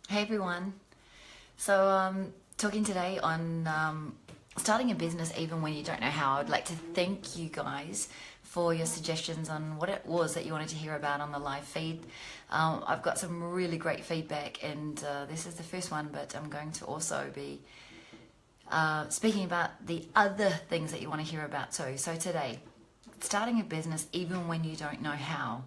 Hey everyone. So, talking today on starting a business even when you don't know how. I'd like to thank you guys for your suggestions on what it was that you wanted to hear about on the live feed. I've got some really great feedback, and this is the first one, but I'm going to also be speaking about the other things that you want to hear about too. So, today, starting a business even when you don't know how.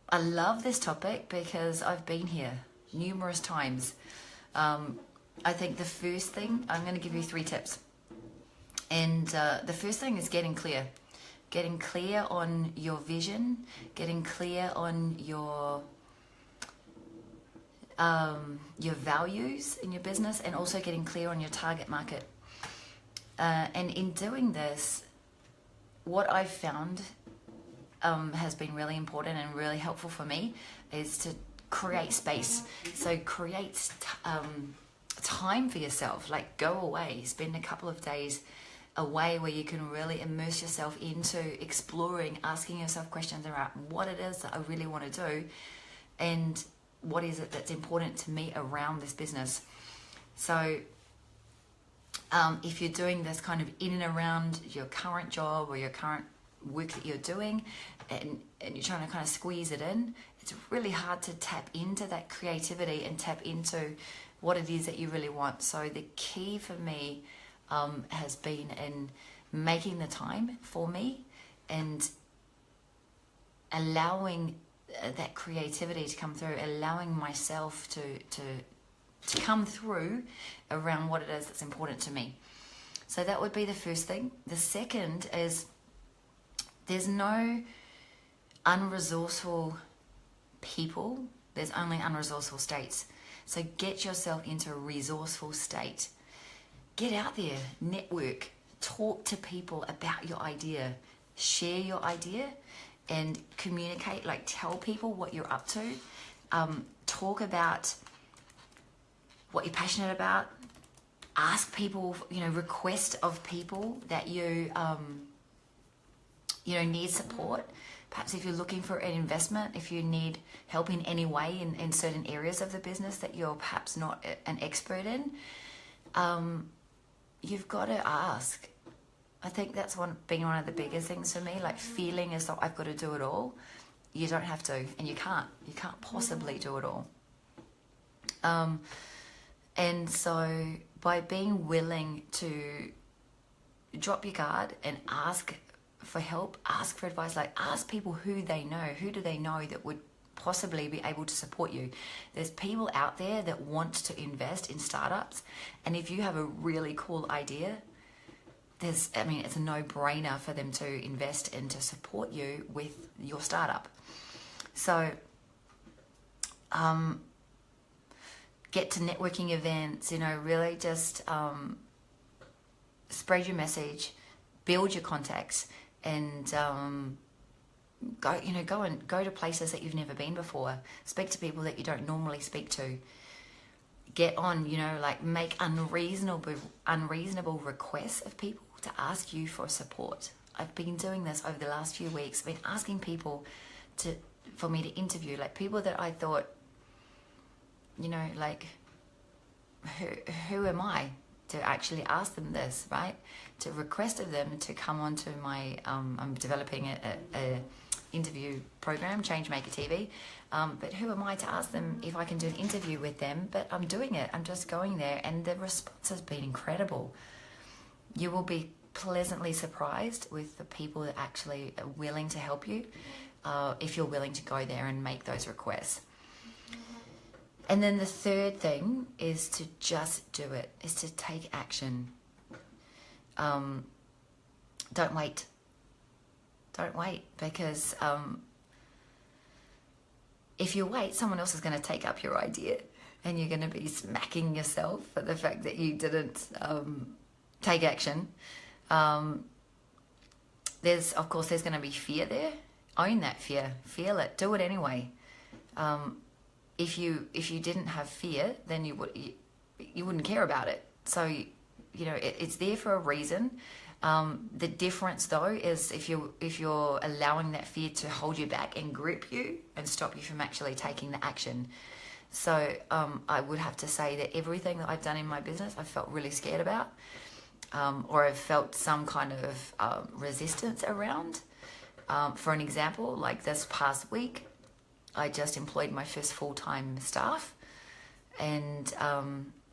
I love this topic because I've been here numerous times. I think the first thing, I'm going to give you 3 tips. And the first thing is getting clear. Getting clear on your vision, getting clear on your values in your business, and also getting clear on your target market. And in doing this, what I've found has been really important and really helpful for me is to create space. So create time for yourself. Like, go away, spend a couple of days away where you can really immerse yourself into exploring, asking yourself questions around what it is that I really want to do and what is it that's important to me around this business. So if you're doing this kind of in and around your current job or your current work that you're doing, and you're trying to kind of squeeze it in, it's really hard to tap into that creativity and tap into what it is that you really want. So the key for me has been in making the time for me and allowing that creativity to come through, allowing myself to come through around what it is that's important to me. So that would be the first thing. The second is there's no unresourceful people, there's only unresourceful states. So get yourself into a resourceful state. Get out there, network, talk to people about your idea, share your idea and communicate, like tell people what you're up to. Talk about what you're passionate about. Ask people, request of people that you need support. Perhaps if you're looking for an investment, if you need help in any way in certain areas of the business that you're perhaps not an expert in, you've got to ask. I think that's being one of the biggest things for me, like feeling as though I've got to do it all. You don't have to, and you can't possibly do it all. And so by being willing to drop your guard and ask for help, ask for advice, like ask people who do they know that would possibly be able to support you. There's people out there that want to invest in startups, and if you have a really cool idea, it's a no-brainer for them to invest and to support you with your startup. So get to networking events, really just spread your message, build your contacts, and go to places that you've never been before. Speak to people that you don't normally speak to. Get on, make unreasonable requests of people to ask you for support. I've been doing this over the last few weeks. I've been asking people for me to interview, like people that I thought, like, who am I to actually ask them this, right? To request of them to come onto my, I'm developing a interview program, Changemaker TV, but who am I to ask them if I can do an interview with them? But I'm doing it. I'm just going there, and the response has been incredible. You will be pleasantly surprised with the people that actually are willing to help you, if you're willing to go there and make those requests. And then the third thing is to just do it, is to take action. Don't wait. Don't wait, because if you wait, someone else is going to take up your idea, and you're going to be smacking yourself for the fact that you didn't take action. There's going to be fear there. Own that fear. Feel it. Do it anyway. If you didn't have fear, then you wouldn't care about it. So it's there for a reason. The difference though is if you're allowing that fear to hold you back and grip you and stop you from actually taking the action. So I would have to say that everything that I've done in my business, I've felt really scared about, or I've felt some kind of resistance around. For an example, like this past week, I just employed my first full-time staff, and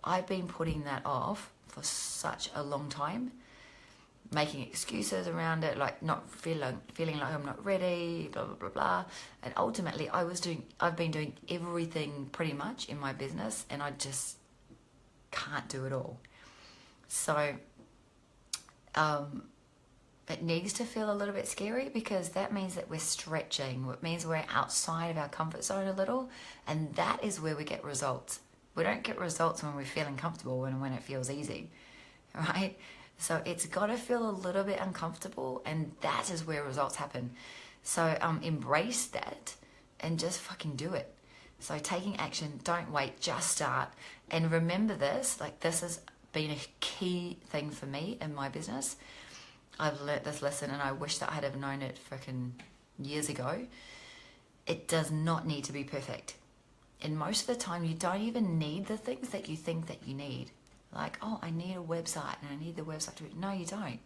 I've been putting that off for such a long time, making excuses around it, like not feeling like I'm not ready, blah blah blah blah. And ultimately, I've been doing everything pretty much in my business, and I just can't do it all. So it needs to feel a little bit scary, because that means that we're stretching. It means we're outside of our comfort zone a little, and that is where we get results. We don't get results when we're feeling comfortable and when it feels easy, right? So it's got to feel a little bit uncomfortable, and that is where results happen. So embrace that and just fucking do it. So taking action, don't wait, just start. And remember this, like this has been a key thing for me in my business. I've learnt this lesson, and I wish that I had have known it freaking years ago. It does not need to be perfect. And most of the time, you don't even need the things that you think that you need. Like, oh, I need a website, and I need the website to be... No, you don't.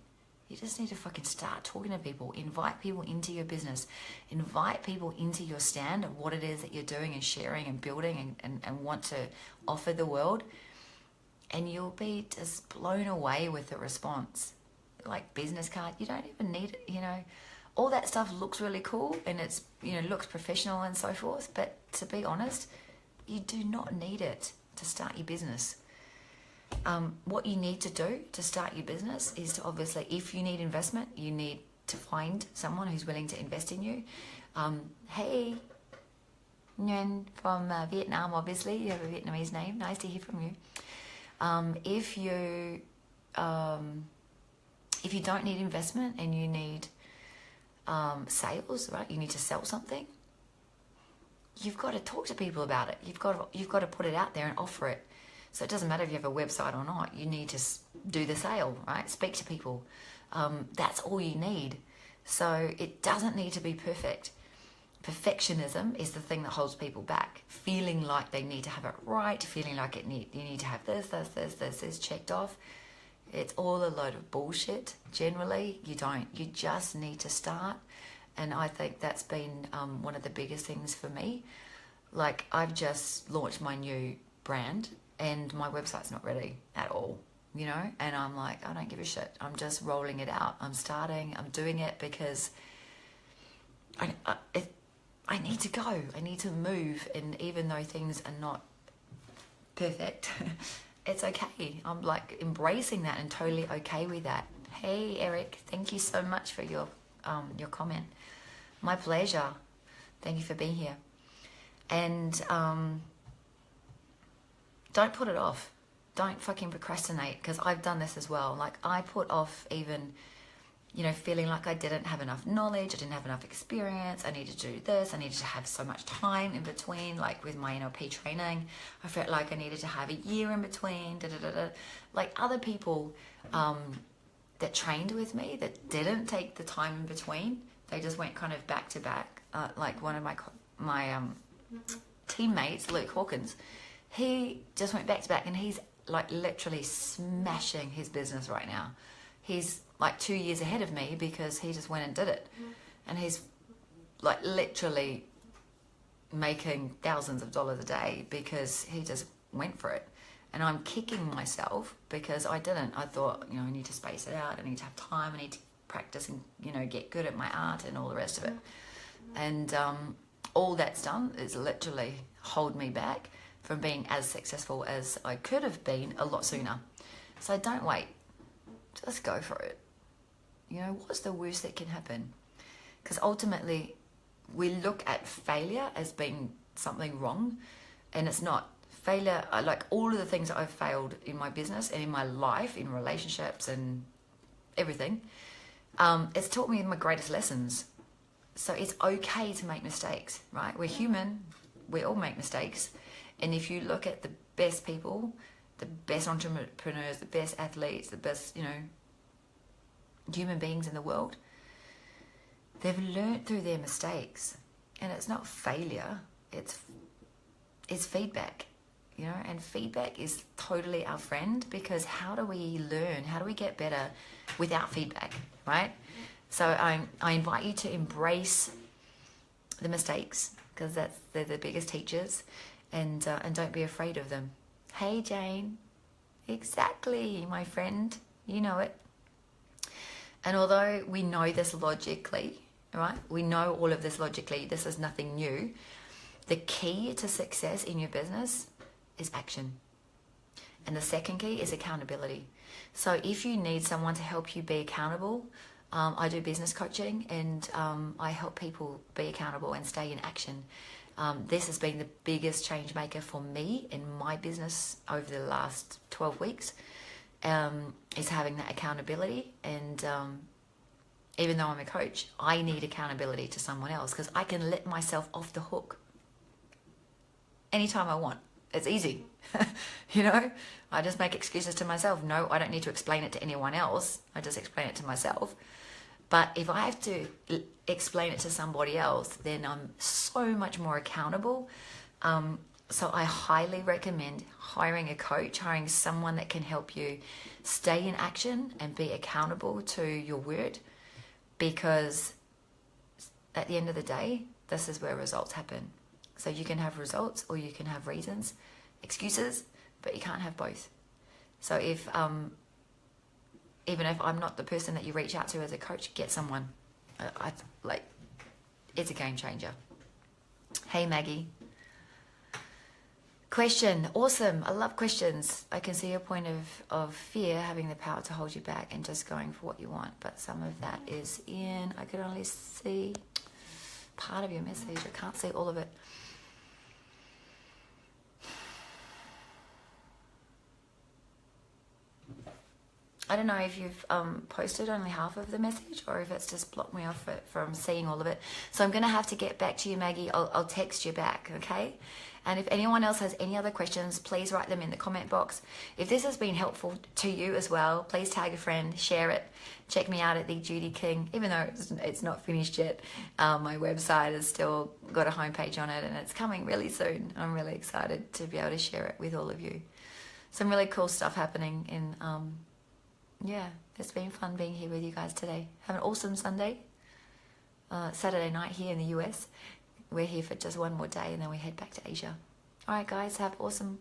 You just need to fucking start talking to people. Invite people into your business. Invite people into your stand of what it is that you're doing and sharing and building and want to offer the world. And you'll be just blown away with the response. Like business card, you don't even need it, you know. All that stuff looks really cool, and it's, you know, looks professional and so forth. But to be honest, you do not need it to start your business. What you need to do to start your business is to obviously, if you need investment, you need to find someone who's willing to invest in you. Hey, Nguyen from Vietnam, obviously, you have a Vietnamese name. Nice to hear from you. If you don't need investment and you need sales, right? You need to sell something. You've got to talk to people about it. You've got to put it out there and offer it. So it doesn't matter if you have a website or not. You need to do the sale, right? Speak to people. That's all you need. So it doesn't need to be perfect. Perfectionism is the thing that holds people back. Feeling like they need to have it right. Feeling like you need to have this checked off. It's all a load of bullshit. Generally, you don't. You just need to start. And I think that's been one of the biggest things for me. Like, I've just launched my new brand, and my website's not ready at all, you know? And I'm like, I don't give a shit. I'm just rolling it out. I'm starting. I'm doing it because I need to go. I need to move. And even though things are not perfect, it's okay. I'm like embracing that and totally okay with that. Hey, Eric, thank you so much for your comment. My pleasure. Thank you for being here. And don't put it off. Don't fucking procrastinate, because I've done this as well. Like, I put off even, you know, feeling like I didn't have enough knowledge, I didn't have enough experience, I needed to do this, I needed to have so much time in between, like with my NLP training. I felt like I needed to have a year in between, Like other people that trained with me that didn't take the time in between, they just went kind of back to back. Like one of my teammates, Luke Hawkins, he just went back to back, and he's like literally smashing his business right now. He's like 2 years ahead of me because he just went and did it. And he's like literally making thousands of dollars a day because he just went for it. And I'm kicking myself because I didn't. I thought, you know, I need to space it out. I need to have time. I need to practice and, you know, get good at my art and all the rest of it. And all that's done is literally hold me back from being as successful as I could have been a lot sooner. So don't wait. Just go for it. You know, what's the worst that can happen? Because ultimately, we look at failure as being something wrong, and it's not. Failure, like all of the things that I've failed in my business and in my life, in relationships and everything, it's taught me my greatest lessons. So it's okay to make mistakes, right? We're human. We all make mistakes. And if you look at the best people, the best entrepreneurs, the best athletes, the best, you know, human beings in the world, they've learned through their mistakes. And it's not failure. It's is feedback, and feedback is totally our friend, because how do we learn? How do we get better without feedback, right? So I invite you to embrace the mistakes, because they're the biggest teachers, and don't be afraid of them. Hey, Jane. Exactly, my friend. You know it. And although we know this logically, right? We know all of this logically. This is nothing new. The key to success in your business is action. And the second key is accountability. So if you need someone to help you be accountable, I do business coaching, and I help people be accountable and stay in action. This has been the biggest change maker for me in my business over the last 12 weeks, is having that accountability. And even though I'm a coach, I need accountability to someone else, because I can let myself off the hook anytime I want. It's easy. I just make excuses to myself. No, I don't need to explain it to anyone else. I just explain it to myself. But if I have to explain it to somebody else, then I'm so much more accountable. So I highly recommend hiring a coach, hiring someone that can help you stay in action and be accountable to your word, because at the end of the day, this is where results happen. So you can have results or you can have reasons, excuses, but you can't have both. So if even if I'm not the person that you reach out to as a coach, get someone. It's a game changer. Hey, Maggie. Question. Awesome. I love questions. I can see your point of fear having the power to hold you back and just going for what you want. But some of that is in, I could only see part of your message. I can't see all of it. I don't know if you've posted only half of the message, or if it's just blocked me off from seeing all of it. So I'm going to have to get back to you, Maggie. I'll text you back, okay? And if anyone else has any other questions, please write them in the comment box. If this has been helpful to you as well, please tag a friend, share it. Check me out at The Judy King. Even though it's not finished yet, my website has still got a homepage on it, and it's coming really soon. I'm really excited to be able to share it with all of you. Some really cool stuff happening in... yeah, it's been fun being here with you guys today. Have an awesome Sunday. Saturday night here in the US. We're here for just one more day, and then we head back to Asia. All right, guys, have an awesome,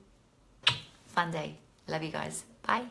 fun day. Love you guys. Bye.